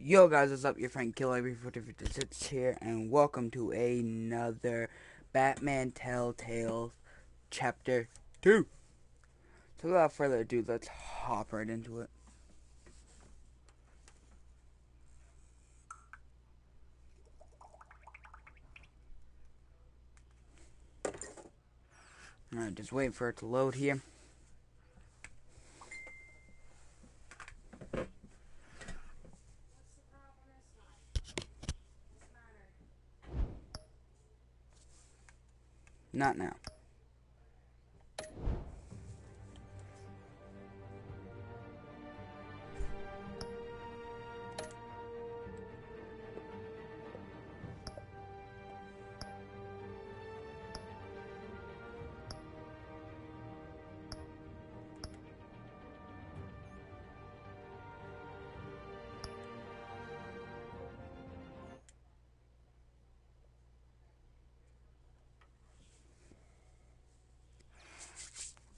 Yo guys, what's up? Your friend Killer4056 here, and welcome to another Batman Telltale Chapter 2. So without further ado, let's hop right into it. Alright, just wait for it to load here. Not now.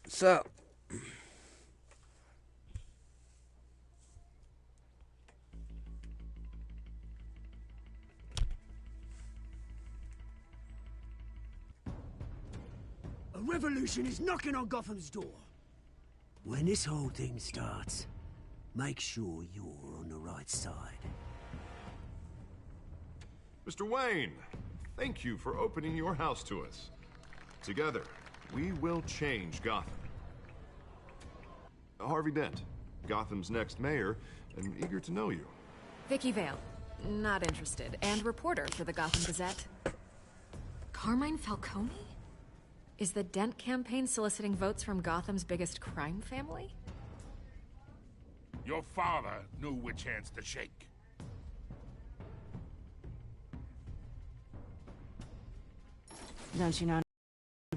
So, a revolution is knocking on Gotham's door. When this whole thing starts, make sure you're on the right side. Mr. Wayne, thank you for opening your house to us. Together, we will change Gotham. Harvey Dent, Gotham's next mayor, and eager to know you. Vicky Vale, not interested, and reporter for the Gotham Gazette. Carmine Falcone? Is the Dent campaign soliciting votes from Gotham's biggest crime family? Your father knew which hands to shake. Don't you know,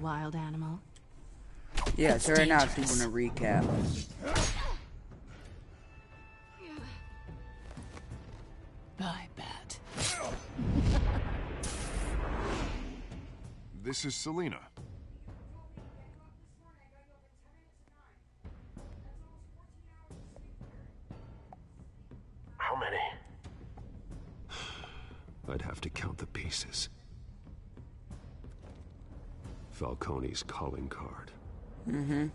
wild animal? yeah, so right now it's doing a recap. Bye, Bat. This is Selina. How many? I'd have to count the pieces. Falcone's calling card. Mm-hmm.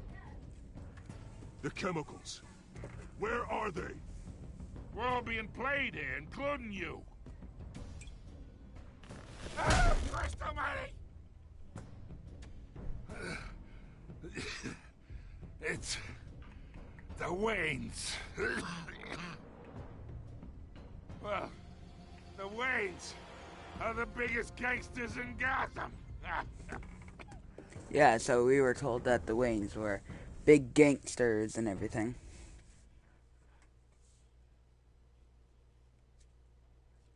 The chemicals. Where are they? We're all being played here, including you. Ah, Christ almighty! It's the Waynes. Well, the Waynes are the biggest gangsters in Gotham. Yeah, so we were told that the Waynes were big gangsters and everything.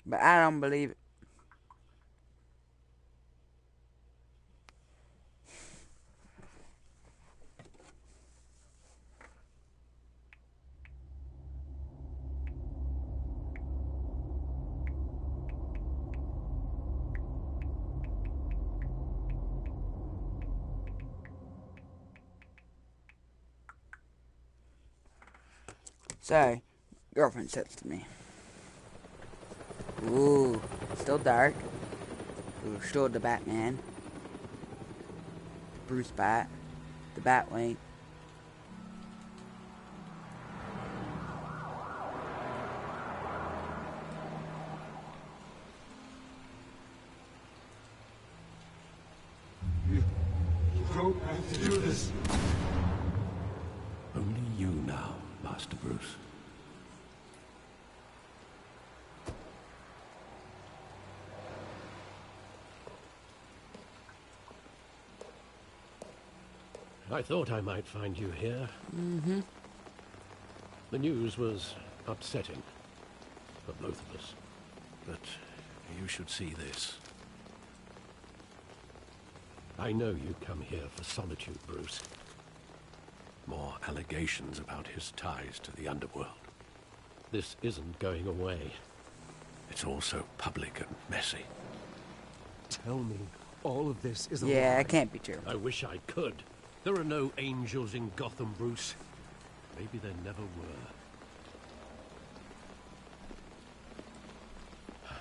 But I don't believe it. So, girlfriend says to me, "Ooh, still dark. Ooh, still the Batman. Bruce Bat. The Batwing. You don't have to do this. Only you now, Master Bruce. I thought I might find you here. Mm-hmm. The news was upsetting for both of us. But you should see this. I know you come here for solitude, Bruce. More allegations about his ties to the underworld. This isn't going away. It's all so public and messy. Tell me, all of this is a Yeah, lie. it can't be true. I wish I could. There are no angels in Gotham, Bruce. Maybe there never were.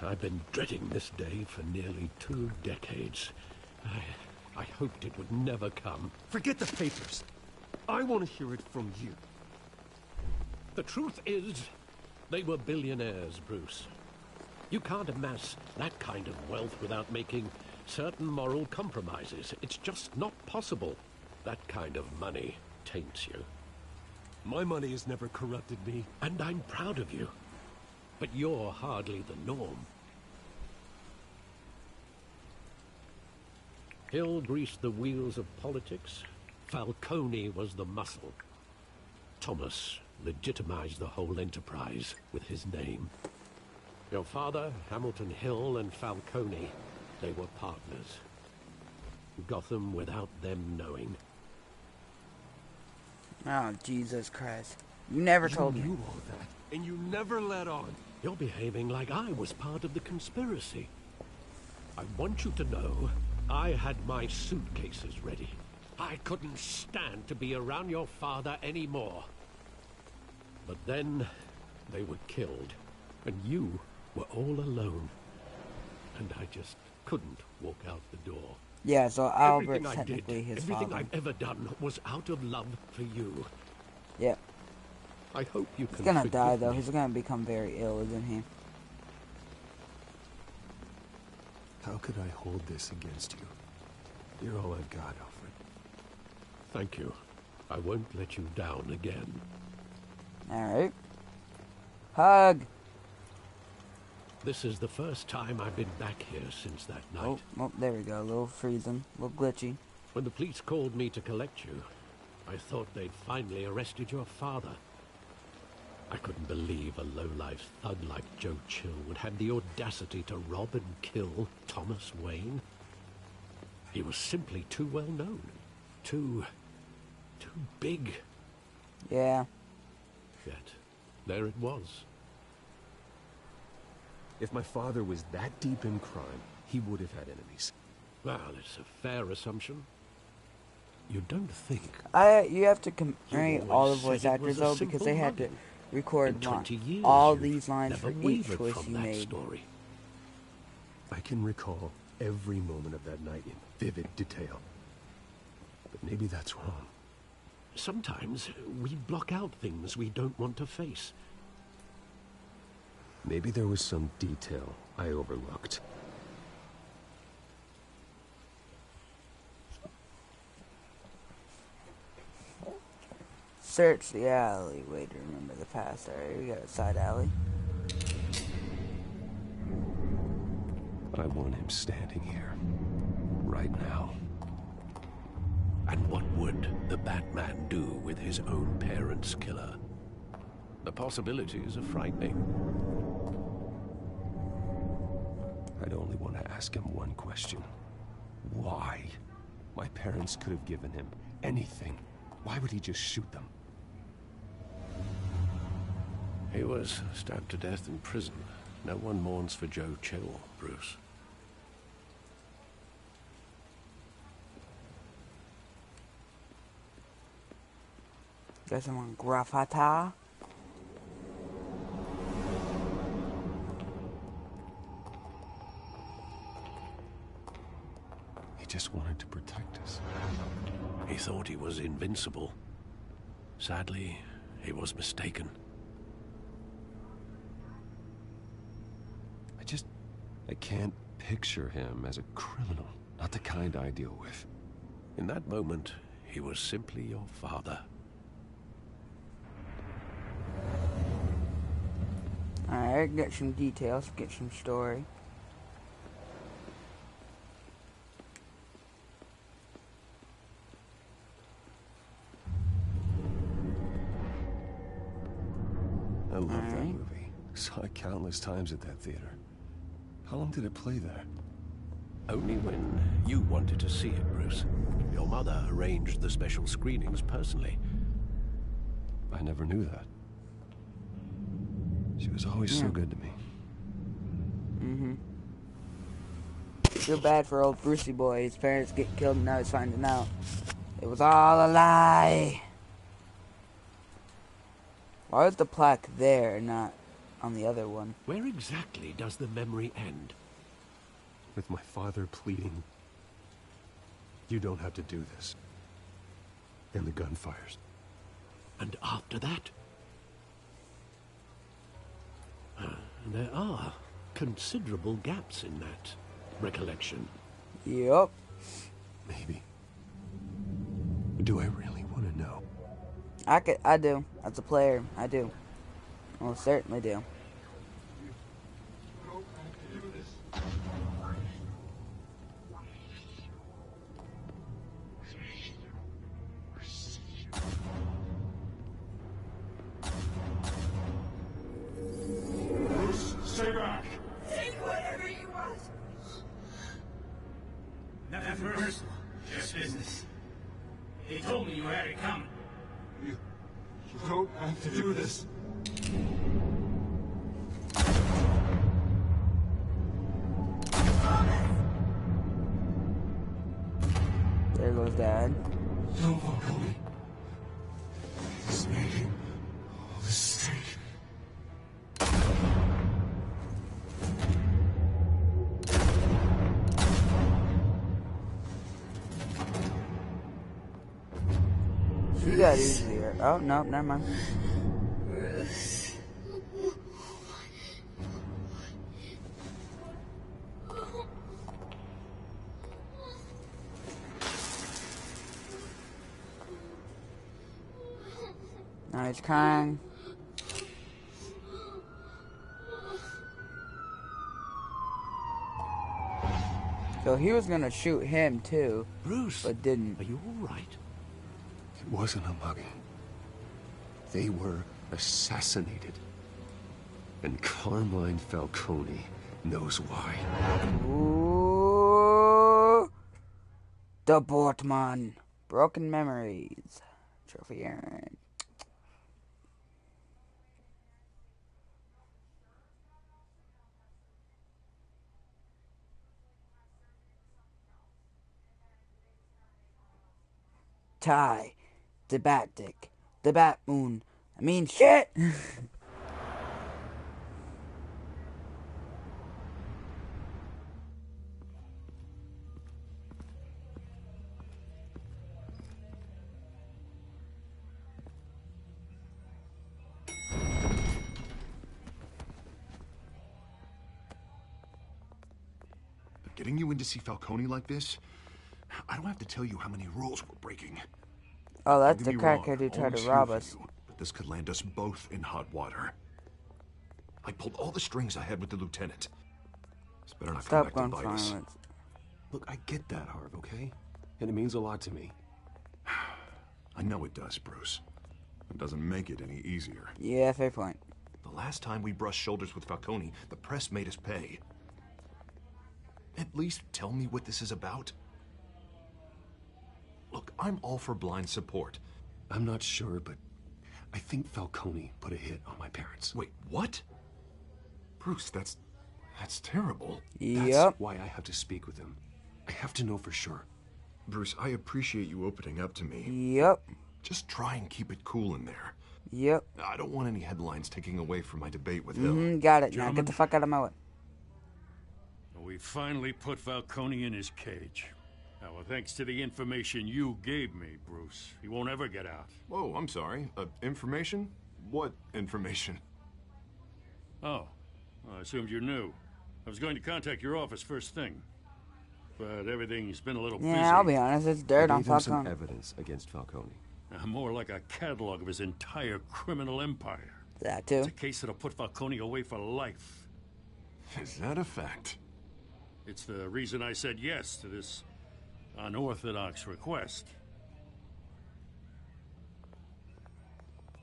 I've been dreading this day for nearly 2 decades. I hoped it would never come. Forget the papers. I want to hear it from you. The truth is, they were billionaires, Bruce. You can't amass that kind of wealth without making certain moral compromises. It's just not possible. That kind of money taints you. My money has never corrupted me. And I'm proud of you. But you're hardly the norm. Hill greased the wheels of politics. Falcone was the muscle. Thomas legitimized the whole enterprise with his name. Your father, Hamilton Hill, and Falcone, they were partners. Gotham without them knowing. Oh, Jesus Christ. You never told me. You knew all that, and you never let on. You're behaving like I was part of the conspiracy. I want you to know I had my suitcases ready. I couldn't stand to be around your father anymore. But then they were killed, and you were all alone. And I just couldn't walk out the door. Yeah, so Albert's Everything I technically did, his everything father. I've ever done was out of love for you. Yep. I hope you He's can gonna forgive die, though. me. He's gonna become very ill, isn't he? How could I hold this against you? You're all I've got, Alfred. Thank you. I won't let you down again. Alright. Hug! This is the first time I've been back here since that night. Oh, there we go. A little freezing. A little glitchy. When the police called me to collect you, I thought they'd finally arrested your father. I couldn't believe a low-life thug like Joe Chill would have the audacity to rob and kill Thomas Wayne. He was simply too well known. Too big. Yeah. Yet, there it was. If my father was that deep in crime, he would have had enemies. Well, it's a fair assumption. You don't think... You have to commemorate all the always voice said it actors, was a though, because they simple had to mugging. record In 20 years, all you've these lines for never each wavered choice from you that made. story. I can recall every moment of that night in vivid detail. But maybe that's wrong. Sometimes we block out things we don't want to face. Maybe there was some detail I overlooked. Search the alleyway to remember the past. Alright, we got a side alley. I want him standing here. Right now. And what would the Batman do with his own parents' killer? The possibilities are frightening. I'd only want to ask him one question. Why? My parents could have given him anything. Why would he just shoot them? He was stabbed to death in prison. No one mourns for Joe Chill, Bruce. Got someone graffata. He just wanted to protect us. He thought he was invincible. Sadly, he was mistaken. I can't picture him as a criminal. Not the kind I deal with. In that moment, he was simply your father. Alright, get some details, get some story. I love that movie. Saw it countless times at that theater. How long did it play there? Only when you wanted to see it, Bruce. Your mother arranged the special screenings personally. I never knew that. She was always so good to me. Feel bad for old Brucey boy. His parents get killed and now he's finding out. It was all a lie. Why was the plaque there, not on the other one. Where exactly does the memory end? With my father pleading, "You don't have to do this." And the gunfires. And after that? There are considerable gaps in that recollection. Yep. Maybe. Do I really want to know? I do. As a player, I do. I certainly do. Bruce, stay back. Take whatever you want. Nothing personal, just business. He told me you had it coming. You don't have to do this. There goes Dad. No, Falcone. He's making a mistake. She got easier. Oh, no, never mind. Now he's crying. So he was gonna shoot him too, Bruce, but didn't. are you all right? It wasn't a mugging. They were assassinated. And Carmine Falcone knows why. Ooh, the Bortman. Broken Memories. Trophy earned. Ty, the Bat Dick, the Bat Moon. I mean, shit! Getting you in to see Falcone like this? I don't have to tell you how many rules we're breaking. Oh, that's Don't the get me wrong, crackhead who I'm tried always to here rob for us. you, but this could land us both in hot water. I pulled all the strings I had with the lieutenant. It's better not come Stop back to going bite us. violence. Look, I get that, Harv, okay? And it means a lot to me. I know it does, Bruce. It doesn't make it any easier. Yeah, fair point. The last time we brushed shoulders with Falcone, the press made us pay. At least tell me what this is about. Look, I'm all for blind support. I'm not sure, but I think Falcone put a hit on my parents. Wait, what? Bruce, that's terrible. Yep. That's why I have to speak with him. I have to know for sure. Bruce, I appreciate you opening up to me. Yep. Just try and keep it cool in there. Yep. I don't want any headlines taking away from my debate with Hill. Got it. Now Gentlemen. get the fuck out of my way. We finally put Falcone in his cage. Now, well, thanks to the information you gave me, Bruce, he won't ever get out. Whoa, I'm sorry. Information? What information? Oh, well, I assumed you knew. I was going to contact your office first thing, but everything's been a little busy. Yeah, I'll be honest. It's I dirt on gave him some Falcone. evidence against Falcone. More like a catalog of his entire criminal empire. That too. It's a case that'll put Falcone away for life. Is that a fact? It's the reason I said yes to this unorthodox request.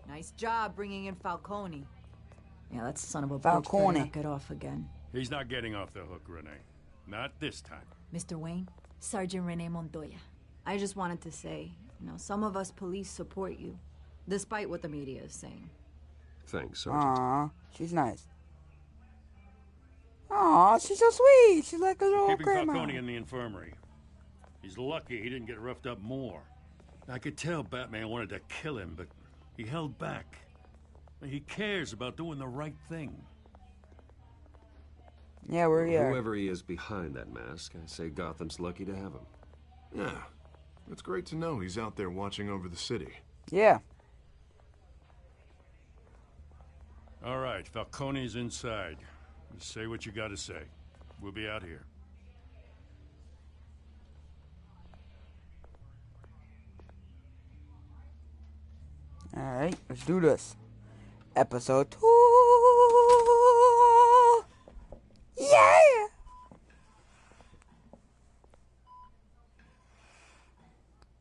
Nice job bringing in Falcone. Yeah, that son of a bitch Falcone. better not get off again. He's not getting off the hook, Renee. Not this time. Mr. Wayne, Sergeant Renee Montoya. I just wanted to say, some of us police support you, despite what the media is saying. Thanks, Sergeant. Aw, she's nice. Aw, she's so sweet. She's like a little Keeping grandma. Falcone in the infirmary. He's lucky he didn't get roughed up more. I could tell Batman wanted to kill him, but he held back. He cares about doing the right thing. Yeah, we're here. Whoever he is behind that mask, I say Gotham's lucky to have him. Yeah, it's great to know he's out there watching over the city. Yeah. All right, Falcone's inside. Just say what you gotta say. We'll be out here. Alright, let's do this. Episode 2. Yeah!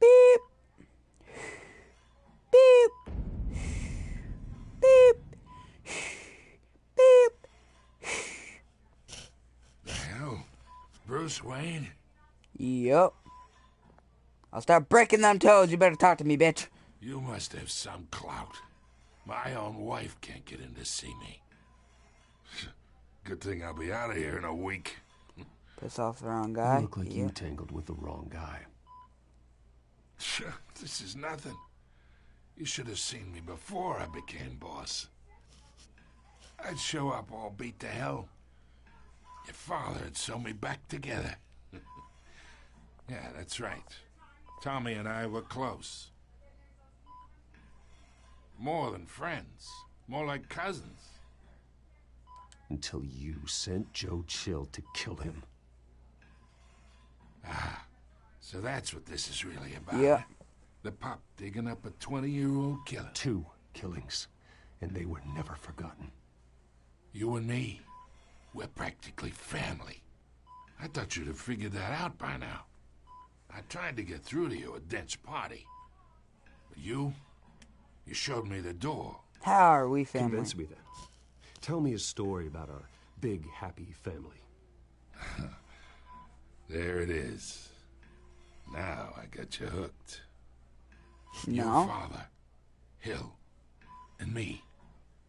Beep. Beep. Beep. Beep. The hell? Bruce Wayne? Yup. I'll start breaking them toes. You better talk to me, bitch. You must have some clout. My own wife can't get in to see me. Good thing I'll be out of here in a week. Piss off the wrong guy. You look like you tangled with the wrong guy. This is nothing. You should have seen me before I became boss. I'd show up all beat to hell. Your father would sew me back together. Yeah, that's right. Tommy and I were close. More than friends. More like cousins. Until you sent Joe Chill to kill him. Ah, so that's what this is really about. Yeah. The pup digging up a 20-year-old killer. 2 killings, and they were never forgotten. You and me, we're practically family. I thought you'd have figured that out by now. I tried to get through to you at Dent's party. But you showed me the door. How are we family? Convince me then. Tell me a story about our big, happy family. There it is. Now I got you hooked. No. Your father, Hill, and me,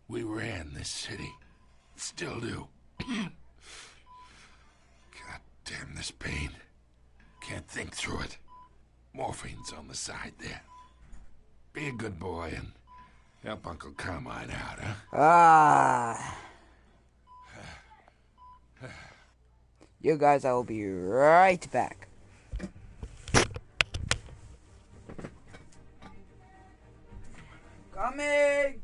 we ran this city. Still do. God damn this pain. Can't think through it. Morphine's on the side there. Be a good boy and help Uncle Carmine out, huh? Ah. You guys, I will be right back. Coming!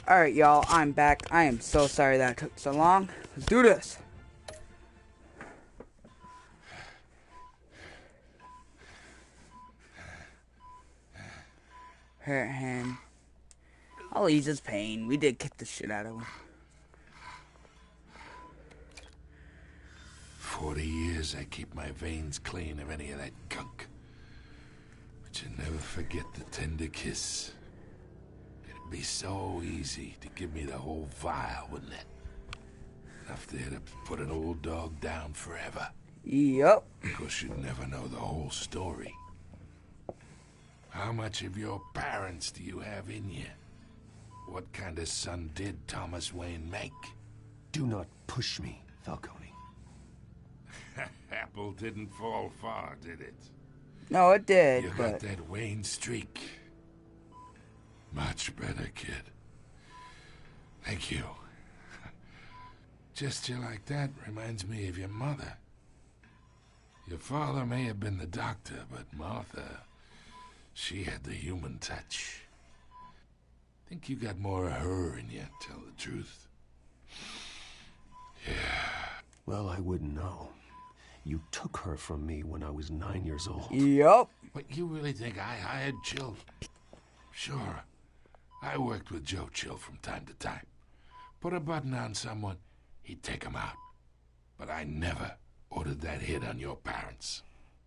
Alright, y'all, I'm back. I am so sorry that it took so long. Let's do this. Hurt him. I'll ease his pain. We did kick the shit out of him. 40 years I keep my veins clean of any of that gunk. But you never forget the tender kiss. It'd be so easy to give me the whole vial, wouldn't it? Enough there to put an old dog down forever. Yup. Of course, you'd never know the whole story. How much of your parents do you have in you? What kind of son did Thomas Wayne make? Do not push me, Falcone. Apple didn't fall far, did it? No, it did, You but... got that Wayne streak. Much better, kid. Thank you. Gesture like that reminds me of your mother. Your father may have been the doctor, but Martha, she had the human touch. Think you got more of her in you, tell the truth. Yeah. Well, I wouldn't know. You took her from me when I was 9 years old. Yup. But you really think I hired Chill? Sure. I worked with Joe Chill from time to time. Put a button on someone, he'd take him out. But I never ordered that hit on your parents.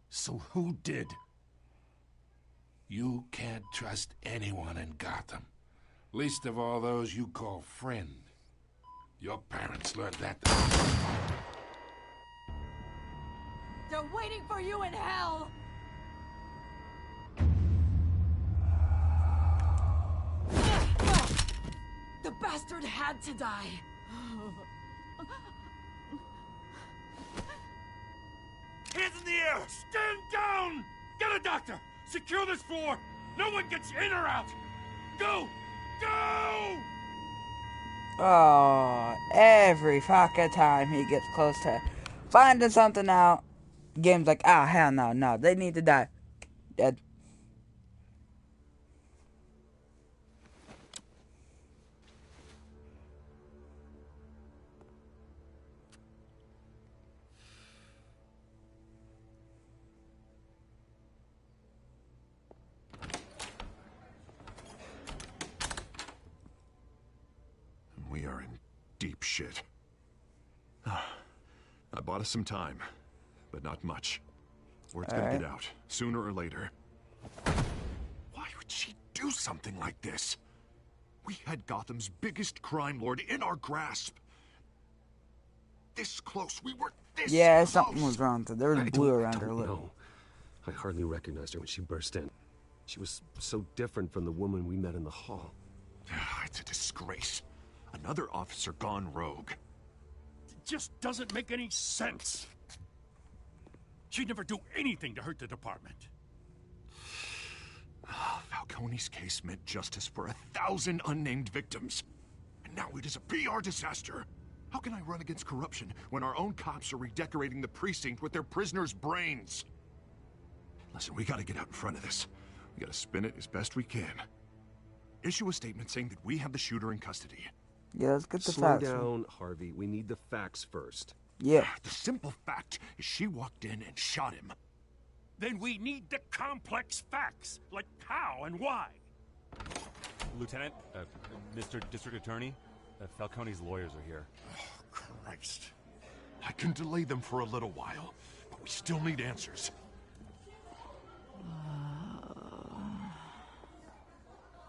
So who did? You can't trust anyone in Gotham. Least of all those you call friend. Your parents learned that. They're waiting for you in hell! The bastard had to die. Hands in the air! Stand down! Get a doctor! Secure this floor! No one gets in or out! Go! Go! Oh, every fucking time he gets close to finding something out, game's like, ah, hell no, no, they need to die. Dead. We are in deep shit. I bought us some time, but not much. Word's gonna get out, sooner or later. Why would she do something like this? We had Gotham's biggest crime lord in our grasp. This close, we were this close. Something was wrong with her. There was blue around her lip. No. I hardly recognized her when she burst in. She was so different from the woman we met in the hall. It's a disgrace. Another officer gone rogue. It just doesn't make any sense. She'd never do anything to hurt the department. Falcone's case meant justice for 1,000 unnamed victims. And now it is a PR disaster. How can I run against corruption when our own cops are redecorating the precinct with their prisoners' brains? Listen, we gotta get out in front of this. We gotta spin it as best we can. Issue a statement saying that we have the shooter in custody. Yeah, let's get the Slow facts. down, Harvey. We need the facts first. Yeah. The simple fact is she walked in and shot him. Then we need the complex facts, like how and why. Lieutenant, Mr. District Attorney, Falcone's lawyers are here. Oh, Christ. I can delay them for a little while, but we still need answers.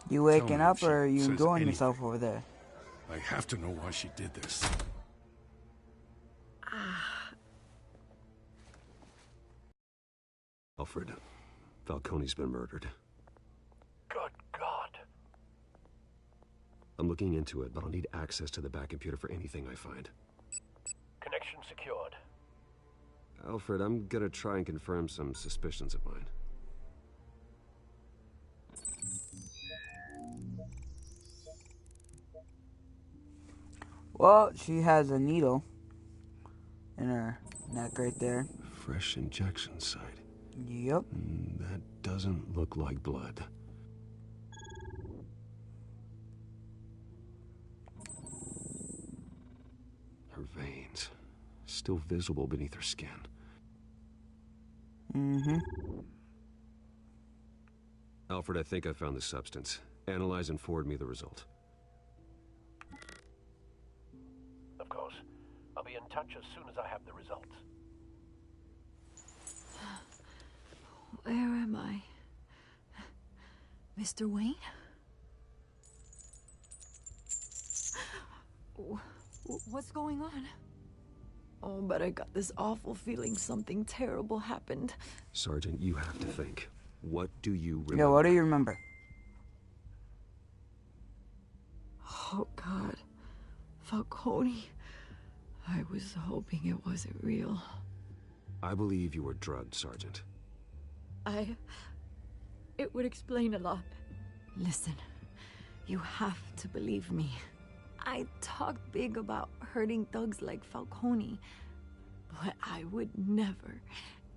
You waking me up if she or are you says enjoying anything. yourself over there? I have to know why she did this. Alfred, Falcone's been murdered. Good God. I'm looking into it, but I'll need access to the back computer for anything I find. Connection secured. Alfred, I'm gonna try and confirm some suspicions of mine. Well, she has a needle in her neck right there. Fresh injection site. Yep. That doesn't look like blood. still visible beneath her skin. Alfred, I think I found the substance. Analyze and forward me the result. Of course. I'll be in touch as soon as I have the results. Where am I? Mr. Wayne? What's going on? Oh, but I got this awful feeling something terrible happened. Sergeant, you have to think. What do you remember? Yeah, what do you remember? Oh, God. Falcone. I was hoping it wasn't real. I believe you were drugged, Sergeant. It would explain a lot. Listen, you have to believe me. I talked big about hurting thugs like Falcone, but I would never,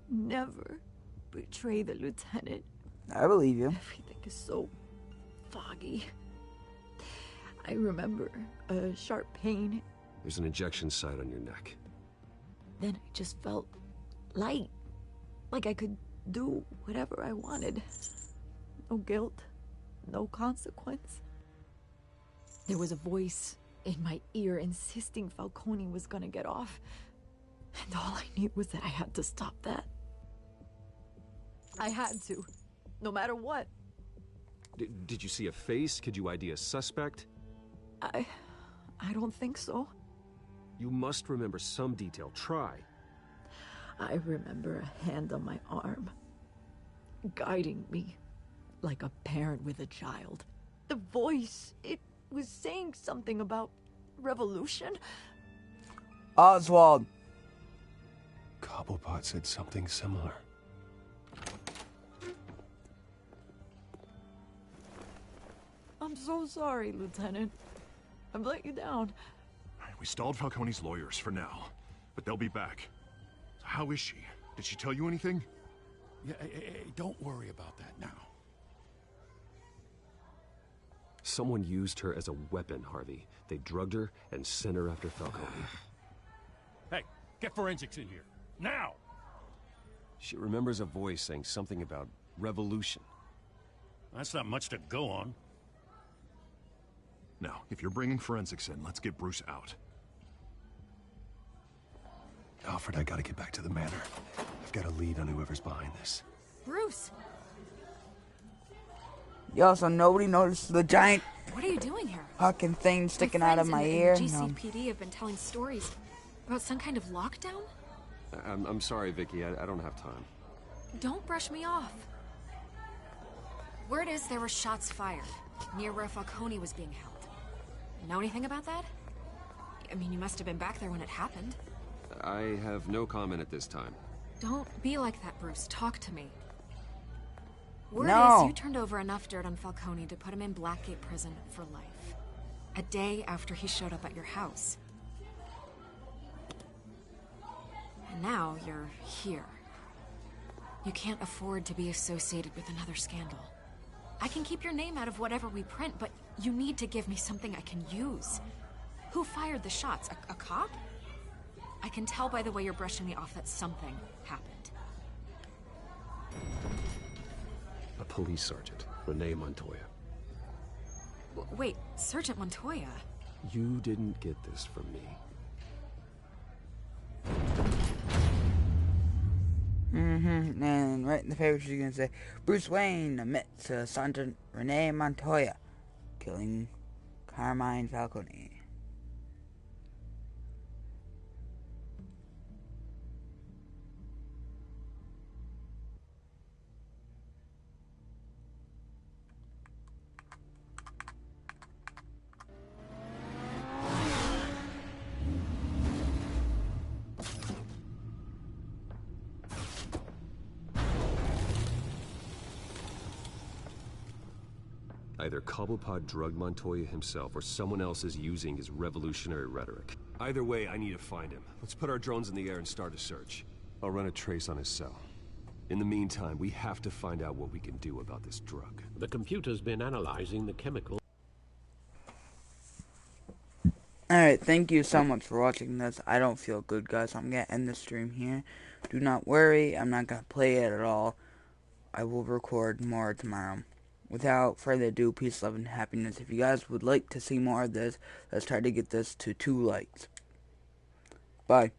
never betray the lieutenant. I believe you. Everything is so foggy. I remember a sharp pain. There's an injection site on your neck. Then I just felt light, like I could do whatever I wanted. No guilt, no consequence. There was a voice in my ear insisting Falcone was gonna get off. And all I knew was that I had to stop that. I had to, no matter what. Did you see a face? Could you ID a suspect? I don't think so. You must remember some detail. Try. I remember a hand on my arm, guiding me like a parent with a child. The voice, it was saying something about revolution. Oswald. Cobblepot said something similar. I'm so sorry, Lieutenant. I've let you down. We stalled Falcone's lawyers for now, but they'll be back. So how is she? Did she tell you anything? Yeah, hey, don't worry about that now. Someone used her as a weapon, Harvey. They drugged her and sent her after Falcone. Hey, get forensics in here. Now! She remembers a voice saying something about revolution. That's not much to go on. Now, if you're bringing forensics in, let's get Bruce out. Alfred, I gotta get back to the manor. I've got a lead on whoever's behind this. Bruce! Yo, so nobody noticed the giant What are you doing here? fucking thing sticking out of my ear. The GCPD have been telling stories about some kind of lockdown? I'm sorry, Vicky. I don't have time. Don't brush me off. Word is there were shots fired near where Falcone was being held. Know anything about that? I mean, you must have been back there when it happened. I have no comment at this time. Don't be like that, Bruce. Talk to me. Word No. is you turned over enough dirt on Falcone to put him in Blackgate Prison for life. A day after he showed up at your house. And now you're here. You can't afford to be associated with another scandal. I can keep your name out of whatever we print, but you need to give me something I can use. Who fired the shots? A cop? I can tell by the way you're brushing me off that something happened. A police sergeant, Renee Montoya. Wait, Sergeant Montoya? You didn't get this from me. And right in the paper she's gonna say, Bruce Wayne admits to Sergeant Renee Montoya killing Carmine Falcone. Either Cobblepot drugged Montoya himself, or someone else is using his revolutionary rhetoric. Either way, I need to find him. Let's put our drones in the air and start a search. I'll run a trace on his cell. In the meantime, we have to find out what we can do about this drug. The computer's been analyzing the chemical. Alright, thank you so much for watching this. I don't feel good, guys. I'm going to end the stream here. Do not worry. I'm not going to play it at all. I will record more tomorrow. Without further ado, peace, love, and happiness. If you guys would like to see more of this, let's try to get this to 2 likes. Bye.